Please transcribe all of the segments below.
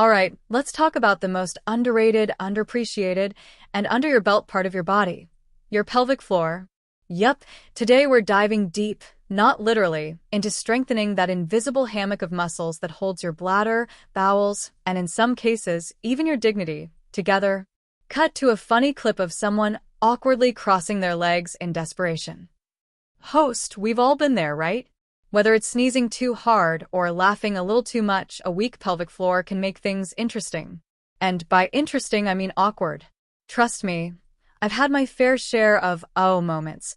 Alright, let's talk about the most underrated, underappreciated, and under your belt part of your body. Your pelvic floor. Yup, today we're diving deep, not literally, into strengthening that invisible hammock of muscles that holds your bladder, bowels, and in some cases, even your dignity, together. Cut to a funny clip of someone awkwardly crossing their legs in desperation. Host, we've all been there, right? Whether it's sneezing too hard or laughing a little too much, a weak pelvic floor can make things interesting. And by interesting, I mean awkward. Trust me, I've had my fair share of oh moments,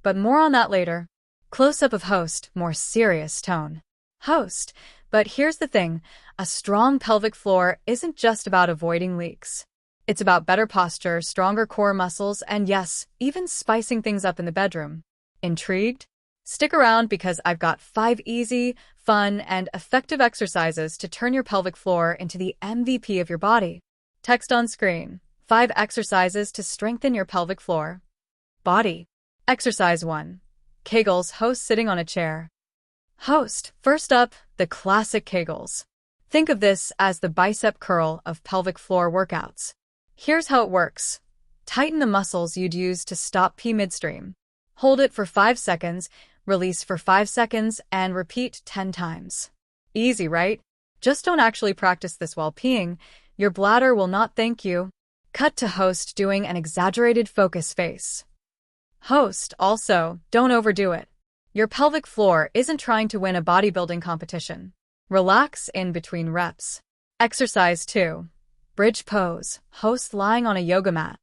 but more on that later. Close-up of host, more serious tone. Host, but here's the thing, a strong pelvic floor isn't just about avoiding leaks. It's about better posture, stronger core muscles, and yes, even spicing things up in the bedroom. Intrigued? Stick around because I've got 5 easy, fun, and effective exercises to turn your pelvic floor into the MVP of your body. Text on screen. 5 exercises to strengthen your pelvic floor. Body. Exercise 1. Kegels, host sitting on a chair. Host, first up, the classic Kegels. Think of this as the bicep curl of pelvic floor workouts. Here's how it works. Tighten the muscles you'd use to stop pee midstream. Hold it for 5 seconds, release for 5 seconds, and repeat 10 times. Easy, right? Just don't actually practice this while peeing. Your bladder will not thank you. Cut to host doing an exaggerated focus face. Host, also, don't overdo it. Your pelvic floor isn't trying to win a bodybuilding competition. Relax in between reps. Exercise 2. Bridge pose. Host lying on a yoga mat.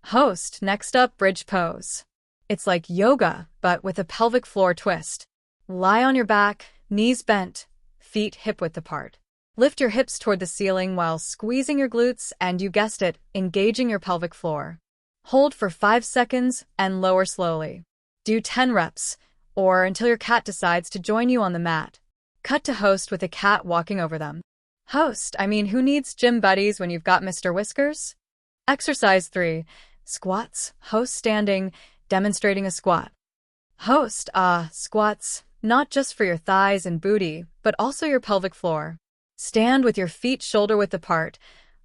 Host, next up, bridge pose. It's like yoga, but with a pelvic floor twist. Lie on your back, knees bent, feet hip-width apart. Lift your hips toward the ceiling while squeezing your glutes and, you guessed it, engaging your pelvic floor. Hold for 5 seconds and lower slowly. Do 10 reps, or until your cat decides to join you on the mat. Cut to host with a cat walking over them. Host, I mean, who needs gym buddies when you've got Mr. Whiskers? Exercise 3. Squats. Host standing, demonstrating a squat. Host, squats, not just for your thighs and booty, but also your pelvic floor. Stand with your feet shoulder-width apart,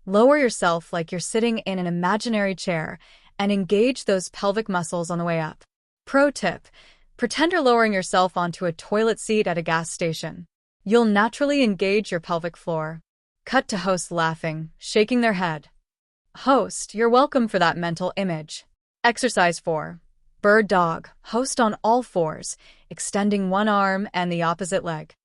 lower yourself like you're sitting in an imaginary chair, and engage those pelvic muscles on the way up. Pro tip, pretend you're lowering yourself onto a toilet seat at a gas station. You'll naturally engage your pelvic floor. Cut to host laughing, shaking their head. Host, you're welcome for that mental image. Exercise 4. Bird dog. Host on all fours, extending one arm and the opposite leg.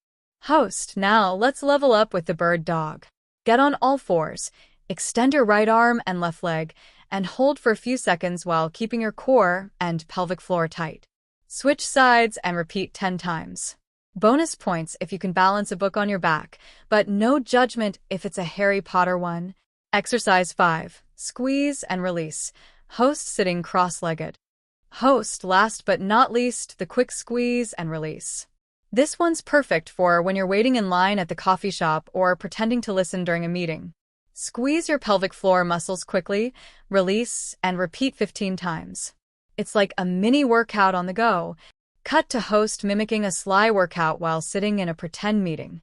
Host, now let's level up with the bird dog. Get on all fours, extend your right arm and left leg, and hold for a few seconds while keeping your core and pelvic floor tight. Switch sides and repeat 10 times. Bonus points if you can balance a book on your back, but no judgment if it's a Harry Potter one. Exercise 5. Squeeze and release. Host sitting cross-legged. Host, last but not least, the quick squeeze and release. This one's perfect for when you're waiting in line at the coffee shop or pretending to listen during a meeting. Squeeze your pelvic floor muscles quickly, release, and repeat 15 times. It's like a mini workout on the go. Cut to host mimicking a sly workout while sitting in a pretend meeting.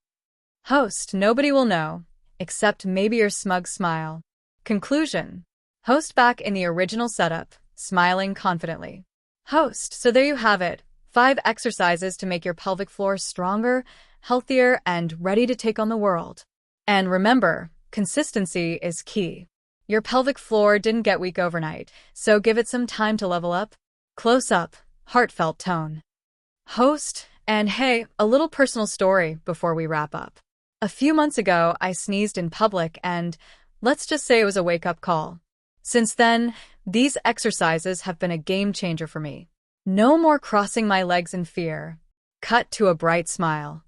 Host, nobody will know, except maybe your smug smile. Conclusion. Host back in the original setup, smiling confidently. Host, so there you have it. 5 exercises to make your pelvic floor stronger, healthier, and ready to take on the world. And remember, consistency is key. Your pelvic floor didn't get weak overnight, so give it some time to level up. Close up, heartfelt tone. Host, and hey, a little personal story before we wrap up. A few months ago, I sneezed in public and, let's just say it was a wake-up call. Since then, these exercises have been a game changer for me. No more crossing my legs in fear. Cut to a bright smile.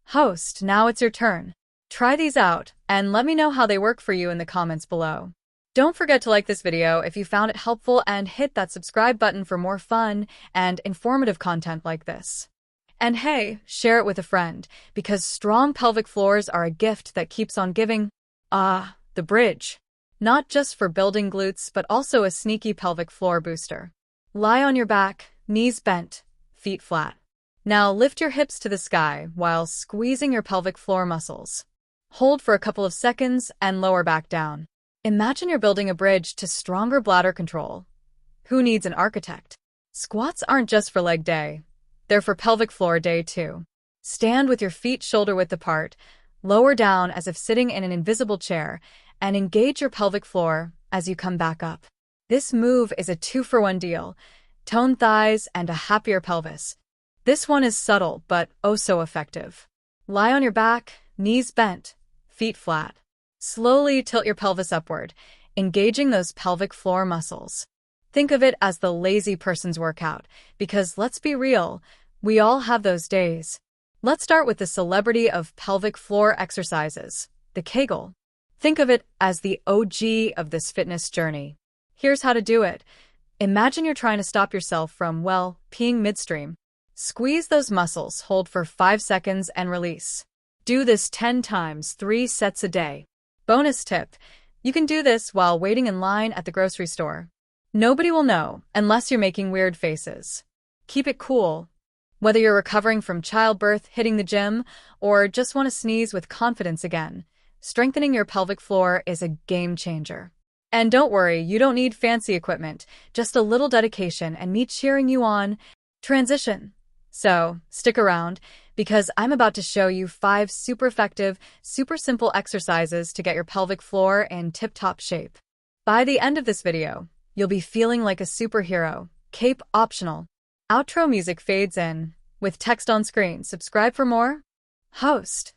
Host, now it's your turn. Try these out, and let me know how they work for you in the comments below. Don't forget to like this video if you found it helpful and hit that subscribe button for more fun and informative content like this. And hey, share it with a friend, because strong pelvic floors are a gift that keeps on giving. The bridge. Not just for building glutes, but also a sneaky pelvic floor booster. Lie on your back, knees bent, feet flat. Now lift your hips to the sky while squeezing your pelvic floor muscles. Hold for a couple of seconds and lower back down. Imagine you're building a bridge to stronger bladder control. Who needs an architect? Squats aren't just for leg day. They're for pelvic floor day too. Stand with your feet shoulder-width apart, lower down as if sitting in an invisible chair, and engage your pelvic floor as you come back up. This move is a 2-for-1 deal. Toned thighs and a happier pelvis. This one is subtle but oh so effective. Lie on your back, knees bent, feet flat. Slowly tilt your pelvis upward, engaging those pelvic floor muscles. Think of it as the lazy person's workout, because let's be real, we all have those days. Let's start with the celebrity of pelvic floor exercises, the Kegel. Think of it as the OG of this fitness journey. Here's how to do it. Imagine you're trying to stop yourself from, peeing midstream. Squeeze those muscles, hold for 5 seconds, and release. Do this 10 times, 3 sets a day. Bonus tip, you can do this while waiting in line at the grocery store. Nobody will know unless you're making weird faces. Keep it cool. Whether you're recovering from childbirth, hitting the gym, or just want to sneeze with confidence again, strengthening your pelvic floor is a game changer. And don't worry, you don't need fancy equipment, just a little dedication and me cheering you on. Transition. So, stick around, because I'm about to show you 5 super effective, super simple exercises to get your pelvic floor in tip-top shape. By the end of this video, you'll be feeling like a superhero, cape optional. Outro music fades in. With text on screen, subscribe for more. Host.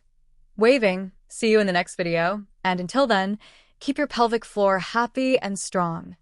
Waving. See you in the next video, and until then, keep your pelvic floor happy and strong.